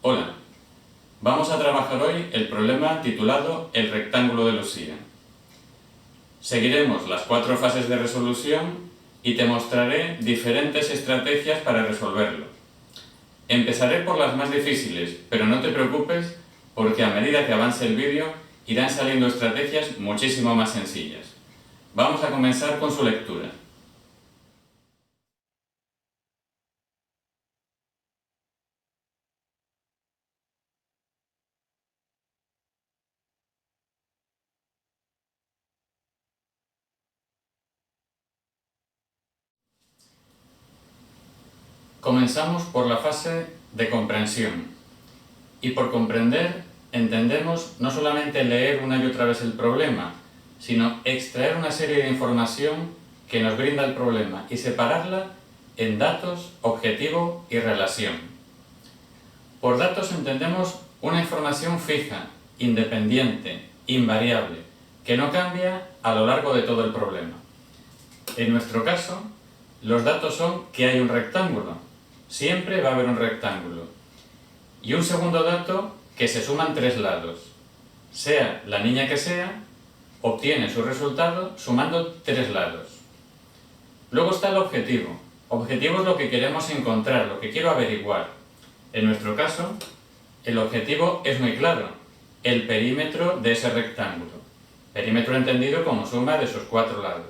Hola, vamos a trabajar hoy el problema titulado El rectángulo de Lucía. Seguiremos las 4 fases de resolución y te mostraré diferentes estrategias para resolverlo. Empezaré por las más difíciles, pero no te preocupes porque a medida que avance el vídeo irán saliendo estrategias muchísimo más sencillas. Vamos a comenzar con su lectura. Comenzamos por la fase de comprensión. Y por comprender, entendemos no solamente leer una y otra vez el problema, sino extraer una serie de información que nos brinda el problema y separarla en datos, objetivo y relación. Por datos entendemos una información fija, independiente, invariable, que no cambia a lo largo de todo el problema. En nuestro caso, los datos son que hay un rectángulo. Siempre va a haber un rectángulo. Y un segundo dato, que se suman 3 lados. Sea la niña que sea, obtiene su resultado sumando 3 lados. Luego está el objetivo. Objetivo es lo que queremos encontrar, lo que quiero averiguar. En nuestro caso, el objetivo es muy claro, el perímetro de ese rectángulo. Perímetro entendido como suma de sus 4 lados.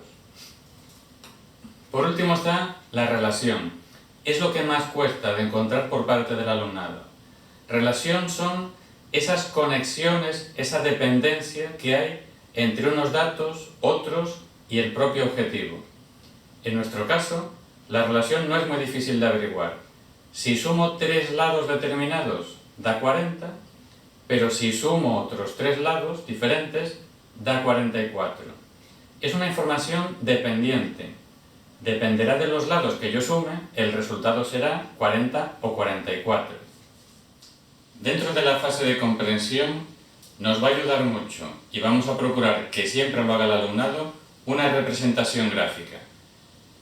Por último está la relación. Es lo que más cuesta de encontrar por parte del alumnado. Relación son esas conexiones, esa dependencia que hay entre unos datos, otros y el propio objetivo. En nuestro caso, la relación no es muy difícil de averiguar. Si sumo 3 lados determinados, da 40, pero si sumo otros 3 lados diferentes, da 44. Es una información dependiente. Dependerá de los lados que yo sume, el resultado será 40 o 44. Dentro de la fase de comprensión nos va a ayudar mucho y vamos a procurar que siempre lo haga el alumnado una representación gráfica.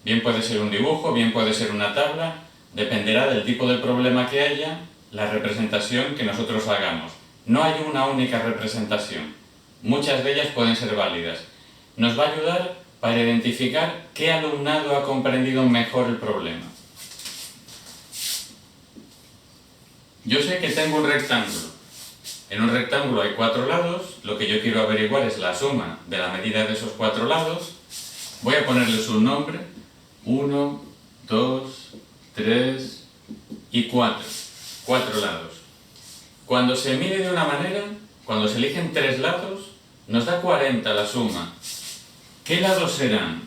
Bien puede ser un dibujo, bien puede ser una tabla, dependerá del tipo de problema que haya, la representación que nosotros hagamos. No hay una única representación, muchas de ellas pueden ser válidas. Nos va a ayudar para identificar qué alumnado ha comprendido mejor el problema. Yo sé que tengo un rectángulo. En un rectángulo hay 4 lados, lo que yo quiero averiguar es la suma de la medida de esos 4 lados. Voy a ponerles un nombre, 1, 2, 3 y 4. 4 lados. Cuando se mide de una manera, cuando se eligen 3 lados, nos da 40 la suma. ¿Qué lados serán?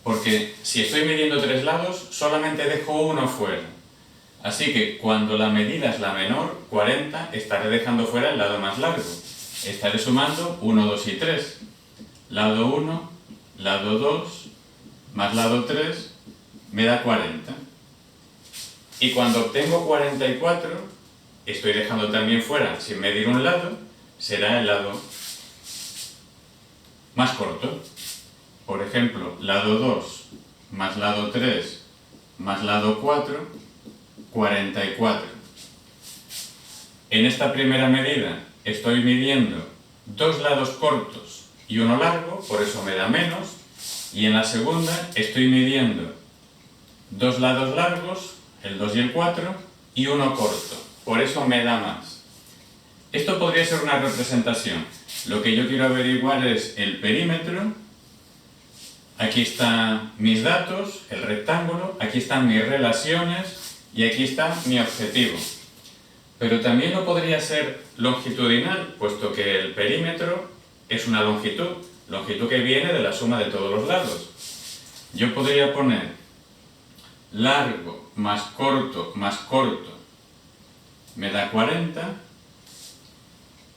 Porque si estoy midiendo 3 lados, solamente dejo uno fuera. Así que cuando la medida es la menor, 40, estaré dejando fuera el lado más largo. Estaré sumando 1, 2 y 3. Lado 1, lado 2, más lado 3, me da 40. Y cuando obtengo 44, estoy dejando también fuera, sin medir un lado, será el lado más corto. Por ejemplo, lado 2 más lado 3 más lado 4, 44. En esta primera medida estoy midiendo 2 lados cortos y uno largo, por eso me da menos. Y en la segunda estoy midiendo 2 lados largos, el 2 y el 4, y uno corto, por eso me da más. Esto podría ser una representación. Lo que yo quiero averiguar es el perímetro. Aquí están mis datos, el rectángulo, aquí están mis relaciones y aquí está mi objetivo. Pero también lo podría ser longitudinal, puesto que el perímetro es una longitud que viene de la suma de todos los lados. Yo podría poner largo más corto me da 40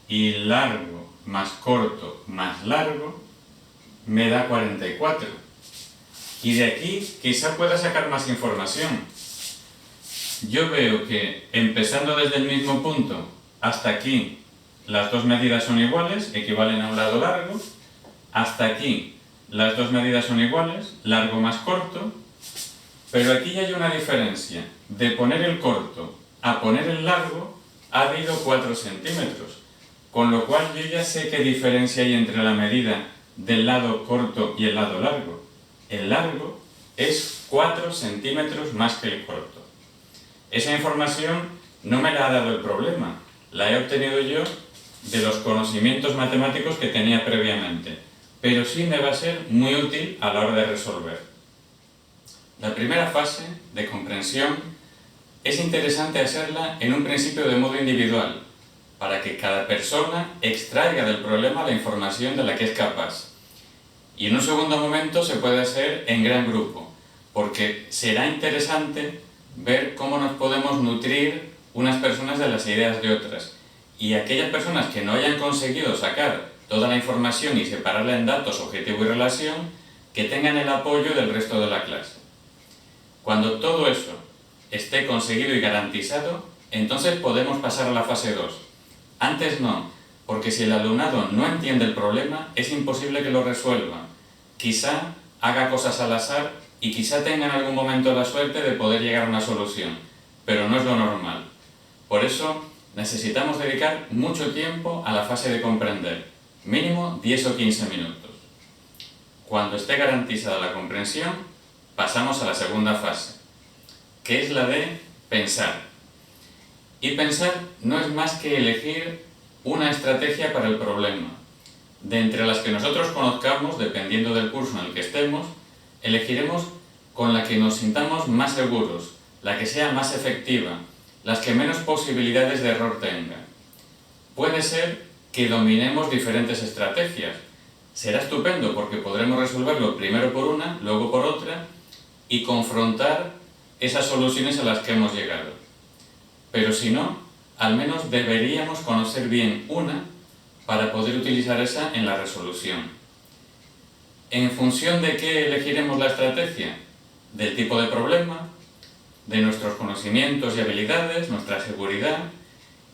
y largo más corto más largo me da 44. Y de aquí quizá pueda sacar más información. Yo veo que empezando desde el mismo punto hasta aquí las 2 medidas son iguales, equivalen a un lado largo. Hasta aquí las 2 medidas son iguales, largo más corto. Pero aquí ya hay una diferencia de poner el corto a poner el largo ha habido 4 centímetros, con lo cual yo ya sé qué diferencia hay entre la medida del lado corto y el lado largo. El largo es 4 centímetros más que el corto. Esa información no me la ha dado el problema, la he obtenido yo de los conocimientos matemáticos que tenía previamente, pero sí me va a ser muy útil a la hora de resolver. La primera fase de comprensión es interesante hacerla en un principio de modo individual, para que cada persona extraiga del problema la información de la que es capaz. Y en un segundo momento se puede hacer en gran grupo, porque será interesante ver cómo nos podemos nutrir unas personas de las ideas de otras. Y aquellas personas que no hayan conseguido sacar toda la información y separarla en datos, objetivo y relación, que tengan el apoyo del resto de la clase. Cuando todo eso esté conseguido y garantizado, entonces podemos pasar a la fase 2. Antes no, porque si el alumnado no entiende el problema, es imposible que lo resuelva. Quizá haga cosas al azar y quizá tenga en algún momento la suerte de poder llegar a una solución, pero no es lo normal. Por eso necesitamos dedicar mucho tiempo a la fase de comprender, mínimo 10 o 15 minutos. Cuando esté garantizada la comprensión, pasamos a la segunda fase, que es la de pensar. Y pensar no es más que elegir una estrategia para el problema. De entre las que nosotros conozcamos, dependiendo del curso en el que estemos, elegiremos con la que nos sintamos más seguros, la que sea más efectiva, las que menos posibilidades de error tengan. Puede ser que dominemos diferentes estrategias. Será estupendo porque podremos resolverlo primero por una, luego por otra y confrontar esas soluciones a las que hemos llegado. Pero si no, al menos deberíamos conocer bien una para poder utilizar esa en la resolución. ¿En función de qué elegiremos la estrategia? Del tipo de problema, de nuestros conocimientos y habilidades, nuestra seguridad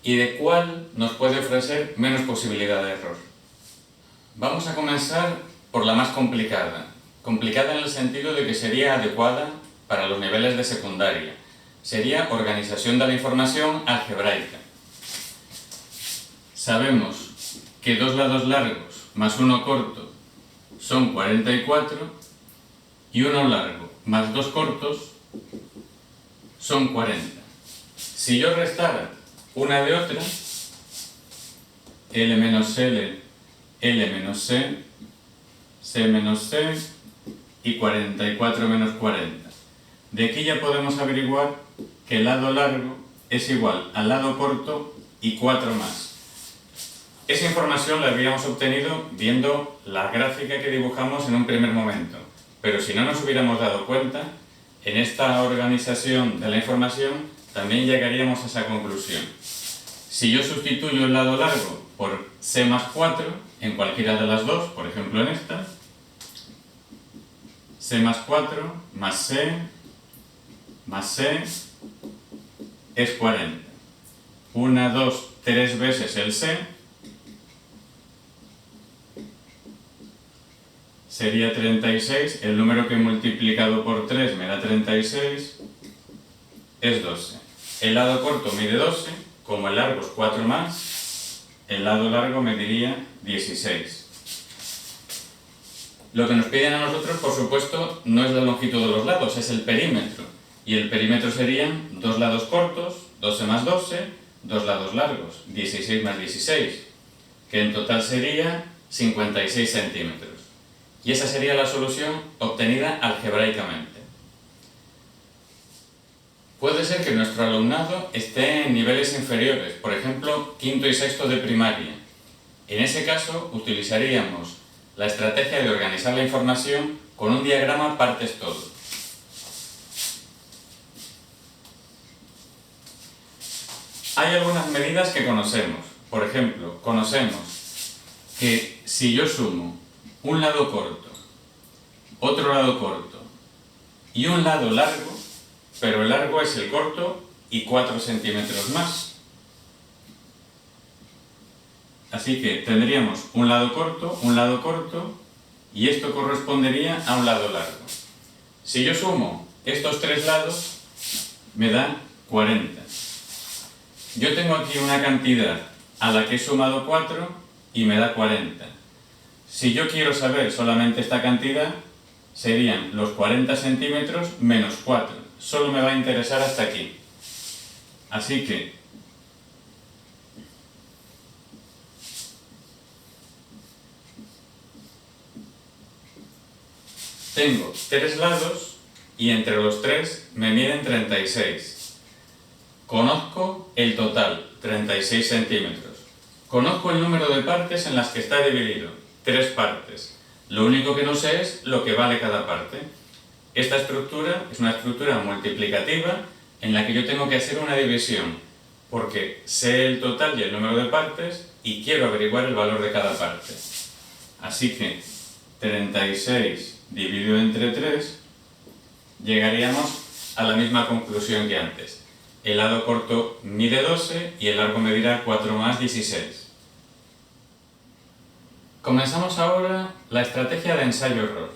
y de cuál nos puede ofrecer menos posibilidad de error. Vamos a comenzar por la más complicada. Complicada en el sentido de que sería adecuada para los niveles de secundaria. Sería organización de la información algebraica. Sabemos que 2 lados largos más 1 corto son 44 y 1 largo más 2 cortos son 40. Si yo restara una de otra, L menos L, L menos C, C menos C y 44 menos 40. De aquí ya podemos averiguar que el lado largo es igual al lado corto y 4 más. Esa información la habíamos obtenido viendo la gráfica que dibujamos en un primer momento, pero si no nos hubiéramos dado cuenta, en esta organización de la información también llegaríamos a esa conclusión. Si yo sustituyo el lado largo por C más 4, en cualquiera de las dos, por ejemplo en esta, C más 4 más C es 40. 1, 2, 3 veces el C sería 36, el número que he multiplicado por 3 me da 36, es 12. El lado corto mide 12, como el largo es 4 más, el lado largo mediría 16. Lo que nos piden a nosotros, por supuesto, no es la longitud de los lados, es el perímetro. Y el perímetro serían 2 lados cortos, 12 más 12, 2 lados largos, 16 más 16, que en total sería 56 centímetros. Y esa sería la solución obtenida algebraicamente. Puede ser que nuestro alumnado esté en niveles inferiores, por ejemplo, quinto y sexto de primaria. En ese caso, utilizaríamos la estrategia de organizar la información con un diagrama partes-todo. Hay algunas medidas que conocemos. Por ejemplo, conocemos que si yo sumo un lado corto, otro lado corto y un lado largo, pero el largo es el corto y 4 centímetros más. Así que tendríamos un lado corto y esto correspondería a un lado largo. Si yo sumo estos 3 lados, me da 40. Yo tengo aquí una cantidad a la que he sumado 4 y me da 40. Si yo quiero saber solamente esta cantidad, serían los 40 centímetros menos 4. Solo me va a interesar hasta aquí. Así que tengo 3 lados y entre los 3 me miden 36. Conozco el total, 36 centímetros. Conozco el número de partes en las que está dividido, 3 partes. Lo único que no sé es lo que vale cada parte. Esta estructura es una estructura multiplicativa en la que yo tengo que hacer una división, porque sé el total y el número de partes y quiero averiguar el valor de cada parte. Así que 36 dividido entre 3, llegaríamos a la misma conclusión que antes. El lado corto mide 12 y el largo medirá 4 más 16. Comenzamos ahora la estrategia de ensayo-error.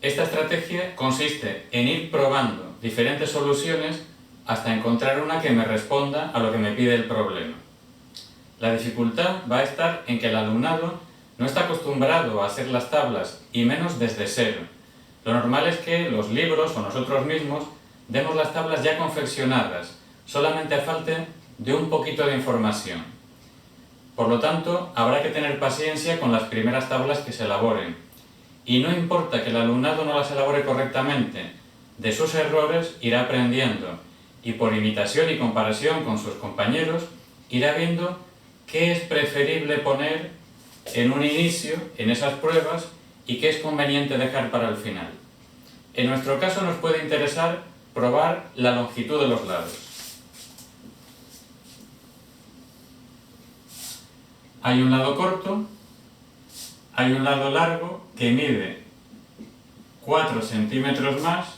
Esta estrategia consiste en ir probando diferentes soluciones hasta encontrar una que me responda a lo que me pide el problema. La dificultad va a estar en que el alumnado no está acostumbrado a hacer las tablas y menos desde cero. Lo normal es que los libros o nosotros mismos demos las tablas ya confeccionadas, solamente falte de un poquito de información. Por lo tanto, habrá que tener paciencia con las primeras tablas que se elaboren. Y no importa que el alumnado no las elabore correctamente, de sus errores irá aprendiendo y por imitación y comparación con sus compañeros irá viendo qué es preferible poner en un inicio, en esas pruebas, y qué es conveniente dejar para el final. En nuestro caso nos puede interesar probar la longitud de los lados. Hay un lado corto, hay un lado largo que mide 4 centímetros más.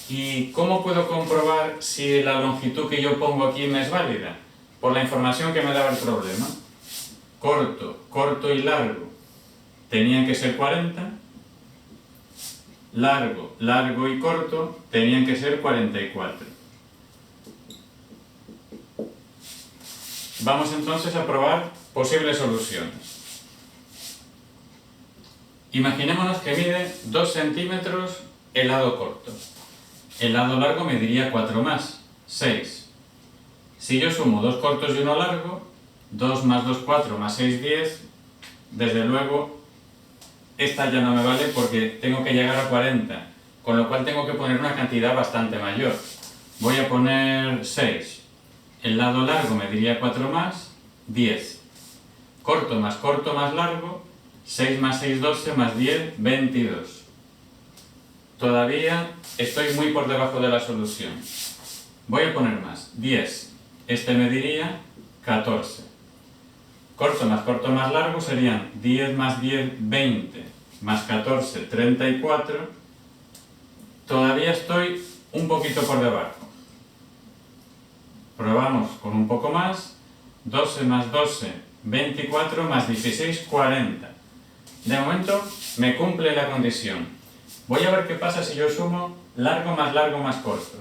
¿Y cómo puedo comprobar si la longitud que yo pongo aquí me es válida? Por la información que me daba el problema. Corto, corto y largo tenían que ser 40. Largo, largo y corto tenían que ser 44. Vamos entonces a probar posibles soluciones. Imaginémonos que mide 2 centímetros el lado corto. El lado largo mediría 4 más, 6. Si yo sumo 2 cortos y 1 largo, 2 más 2, 4 más 6, 10, desde luego esta ya no me vale porque tengo que llegar a 40, con lo cual tengo que poner una cantidad bastante mayor. Voy a poner 6. El lado largo mediría 4 más, 10. Corto más largo, 6 más 6, 12 más 10, 22. Todavía estoy muy por debajo de la solución. Voy a poner más, 10. Este mediría 14. Corto más largo serían 10 más 10, 20, más 14, 34. Todavía estoy un poquito por debajo. Probamos con un poco más. 12 más 12, 24, más 16, 40. De momento me cumple la condición. Voy a ver qué pasa si yo sumo largo más corto.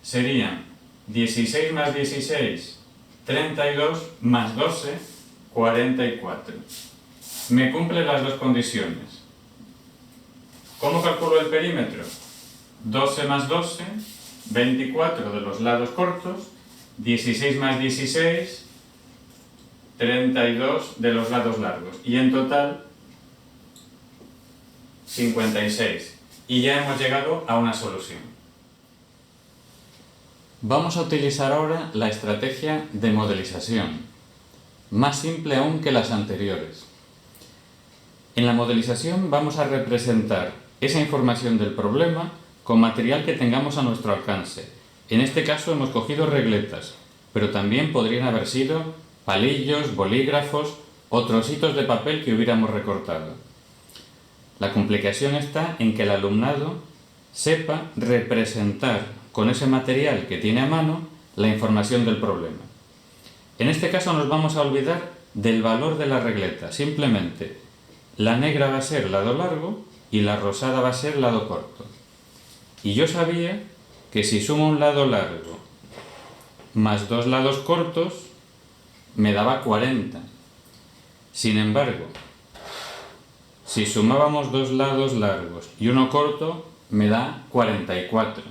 Serían 16 más 16, 32, más 12, 44. Me cumple las dos condiciones. ¿Cómo calculo el perímetro? 12 más 12, 24 de los lados cortos, 16 más 16, 32 de los lados largos. Y en total, 56. Y ya hemos llegado a una solución. Vamos a utilizar ahora la estrategia de modelización, más simple aún que las anteriores. En la modelización vamos a representar esa información del problema con material que tengamos a nuestro alcance. En este caso hemos cogido regletas, pero también podrían haber sido palillos, bolígrafos o trocitos de papel que hubiéramos recortado. La complicación está en que el alumnado sepa representar con ese material que tiene a mano la información del problema. En este caso nos vamos a olvidar del valor de la regleta. Simplemente la negra va a ser lado largo y la rosada va a ser lado corto. Y yo sabía que si sumo un lado largo más 2 lados cortos me daba 40. Sin embargo, si sumábamos 2 lados largos y uno corto, me da 44.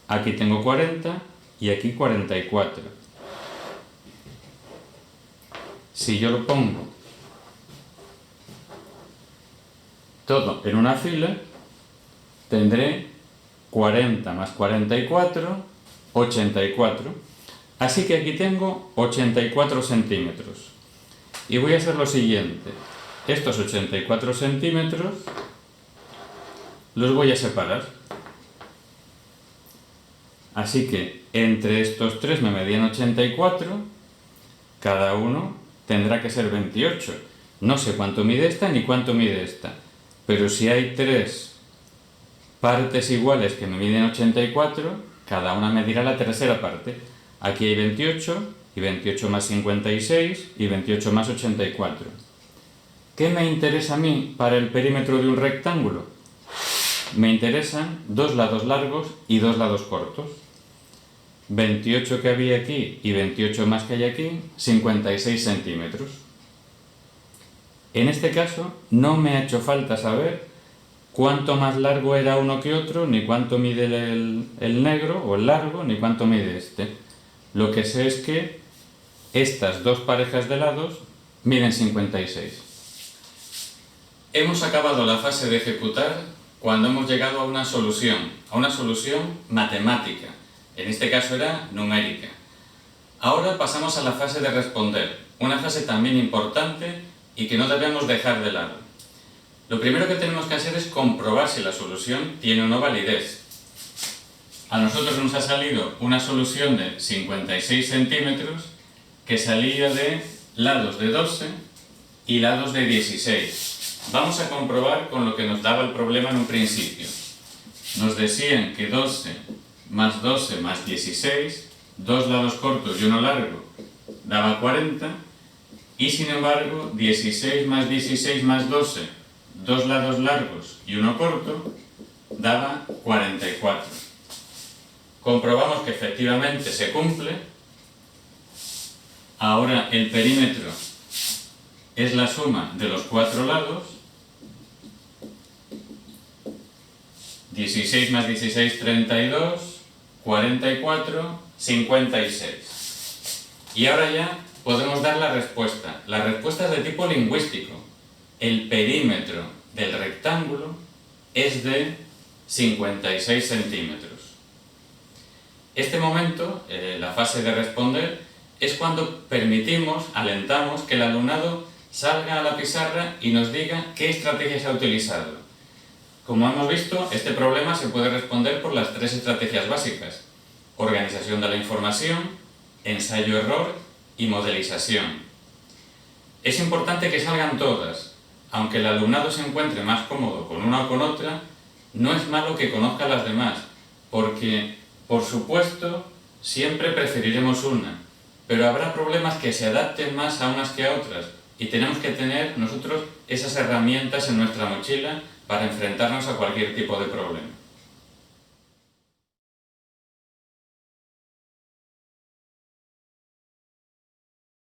Aquí tengo 40 y aquí 44. Si yo lo pongo todo en una fila, tendré 40 más 44, 84. Así que aquí tengo 84 centímetros. Y voy a hacer lo siguiente. Estos 84 centímetros los voy a separar. Así que entre estos tres me medían 84, cada uno tendrá que ser 28. No sé cuánto mide esta ni cuánto mide esta, pero si hay tres partes iguales que me miden 84, cada una medirá la tercera parte. Aquí hay 28, y 28 más 56, y 28 más 84. ¿Qué me interesa a mí para el perímetro de un rectángulo? Me interesan 2 lados largos y 2 lados cortos. 28 que había aquí y 28 más que hay aquí, 56 centímetros. En este caso no me ha hecho falta saber cuánto más largo era uno que otro, ni cuánto mide el negro o el largo, ni cuánto mide este. Lo que sé es que estas dos parejas de lados miden 56. Hemos acabado la fase de ejecutar cuando hemos llegado a una solución matemática. En este caso era numérica. Ahora pasamos a la fase de responder, una fase también importante y que no debemos dejar de lado. Lo primero que tenemos que hacer es comprobar si la solución tiene o no validez. A nosotros nos ha salido una solución de 56 centímetros que salía de lados de 12 y lados de 16. Vamos a comprobar con lo que nos daba el problema en un principio. Nos decían que 12 más 12 más 16, 2 lados cortos y uno largo, daba 40, y sin embargo 16 más 16 más 12, 2 lados largos y uno corto, daba 44. Comprobamos que efectivamente se cumple. Ahora el perímetro es la suma de los 4 lados. 16 más 16, 32, 44, 56. Y ahora ya podemos dar la respuesta. La respuesta es de tipo lingüístico. El perímetro del rectángulo es de 56 centímetros. Este momento, la fase de responder, es cuando permitimos, alentamos que el alumnado salga a la pizarra y nos diga qué estrategias ha utilizado. Como hemos visto, este problema se puede responder por las 3 estrategias básicas: organización de la información, ensayo-error y modelización. Es importante que salgan todas. Aunque el alumnado se encuentre más cómodo con una o con otra, no es malo que conozca las demás, porque, por supuesto, siempre preferiremos una, pero habrá problemas que se adapten más a unas que a otras, y tenemos que tener nosotros esas herramientas en nuestra mochila para enfrentarnos a cualquier tipo de problema.